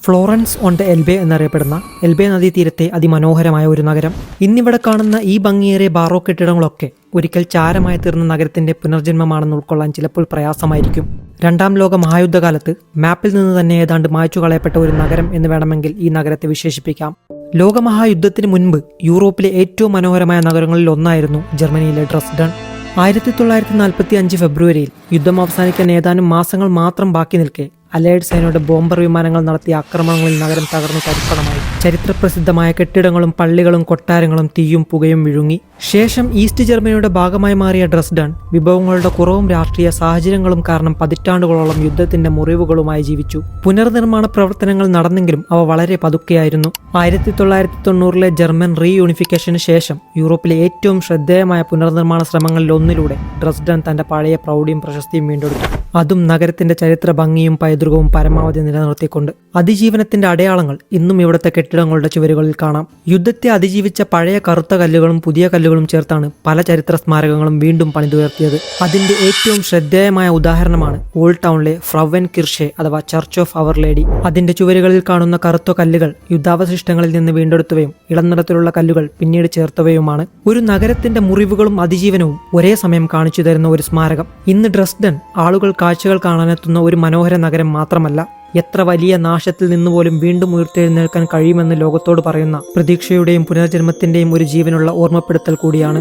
Florence on the Elbe എന്നറിയപ്പെടുന്ന Elbe നദീതീരത്തെ അതിമനോഹരമായ ഒരു നഗരം. ഇന്നിവിടെ കാണുന്ന ഈ ഭംഗിയേറിയ ബാറോ കെട്ടിടങ്ങളൊക്കെ ഒരിക്കൽ ചാരമായി തീർന്ന നഗരത്തിന്റെ പുനർജന്മമാണെന്ന് ഉൾക്കൊള്ളാൻ ചിലപ്പോൾ പ്രയാസമായിരിക്കും. രണ്ടാം ലോക മഹായുദ്ധകാലത്ത് മാപ്പിൽ നിന്ന് തന്നെ ഏതാണ്ട് മായ്ച്ചു കളയപ്പെട്ട ഒരു നഗരം എന്ന് വേണമെങ്കിൽ ഈ നഗരത്തെ വിശേഷിപ്പിക്കാം. ലോകമഹായുദ്ധത്തിന് മുൻപ് യൂറോപ്പിലെ ഏറ്റവും മനോഹരമായ നഗരങ്ങളിൽ ഒന്നായിരുന്നു ജർമ്മനിയിലെ ഡ്രസ്ഡൺ. 1945 ഫെബ്രുവരിയിൽ യുദ്ധം അവസാനിക്കാൻ ഏതാനും മാസങ്ങൾ മാത്രം ബാക്കി നിൽക്കെ അലൈഡ് സേനയുടെ ബോംബർ വിമാനങ്ങൾ നടത്തിയ ആക്രമണങ്ങളിൽ നഗരം തകർന്നു തരിപ്പണമായി. ചരിത്രപ്രസിദ്ധമായ കെട്ടിടങ്ങളും പള്ളികളും കൊട്ടാരങ്ങളും തീയും പുകയും വിഴുങ്ങി. ശേഷം ഈസ്റ്റ് ജർമ്മനിയുടെ ഭാഗമായി മാറിയ ഡ്രസ്ഡൺ വിഭവങ്ങളുടെ കുറവും രാഷ്ട്രീയ സാഹചര്യങ്ങളും കാരണം പതിറ്റാണ്ടുകളോളം യുദ്ധത്തിന്റെ മുറിവുകളുമായി ജീവിച്ചു. പുനർനിർമ്മാണ പ്രവർത്തനങ്ങൾ നടന്നെങ്കിലും അവ വളരെ പതുക്കെയായിരുന്നു. 1990-ലെ ജർമ്മൻ റീയൂണിഫിക്കേഷന് ശേഷം യൂറോപ്പിലെ ഏറ്റവും ശ്രദ്ധേയമായ പുനർനിർമ്മാണ ശ്രമങ്ങളിൽ ഒന്നിലൂടെ ഡ്രസ്ഡൺ തന്റെ പഴയ പ്രൗഢിയും പ്രശസ്തിയും വീണ്ടെടുത്തു. അതും നഗരത്തിന്റെ ചരിത്ര ഭംഗിയും പൈതൃകവും പരമാവധി നിലനിർത്തിക്കൊണ്ട്. അതിജീവനത്തിന്റെ അടയാളങ്ങൾ ഇന്നും ഇവിടുത്തെ കെട്ടിടങ്ങളുടെ ചുവരുകളിൽ കാണാം. യുദ്ധത്തെ അതിജീവിച്ച പഴയ കറുത്ത കല്ലുകളും പുതിയ കല്ലുകളും ചേർത്താണ് പല ചരിത്ര സ്മാരകങ്ങളും വീണ്ടും പണിതുയർത്തിയത്. അതിന്റെ ഏറ്റവും ശ്രദ്ധേയമായ ഉദാഹരണമാണ് ഓൾഡ് ടൗണിലെ ഫ്രവൻ കിർഷെ അഥവാ ചർച്ച് ഓഫ് അവർ ലേഡി. അതിന്റെ ചുവരുകളിൽ കാണുന്ന കറുത്ത കല്ലുകൾ യുദ്ധാവശിഷ്ടങ്ങളിൽ നിന്ന് വീണ്ടെടുത്തവയും ഇളം നിറത്തിലുള്ള കല്ലുകൾ പിന്നീട് ചേർത്തവയുമാണ്. ഒരു നഗരത്തിന്റെ മുറിവുകളും അതിജീവനവും ഒരേ സമയം കാണിച്ചു തരുന്ന ഒരു സ്മാരകം. ഇന്ന് ഡ്രസ്ഡൺ ആളുകൾ കാഴ്ചകൾ കാണാനെത്തുന്ന ഒരു മനോഹര നഗരം മാത്രമല്ല, എത്ര വലിയ നാശത്തിൽ നിന്നുപോലും വീണ്ടും ഉയർത്തെഴുന്നേൽക്കാൻ കഴിയുമെന്ന് ലോകത്തോട് പറയുന്ന പ്രതീക്ഷയുടെയും പുനർജന്മത്തിന്റെയും ഒരു ജീവനുള്ള ഓർമ്മപ്പെടുത്തൽ കൂടിയാണ്.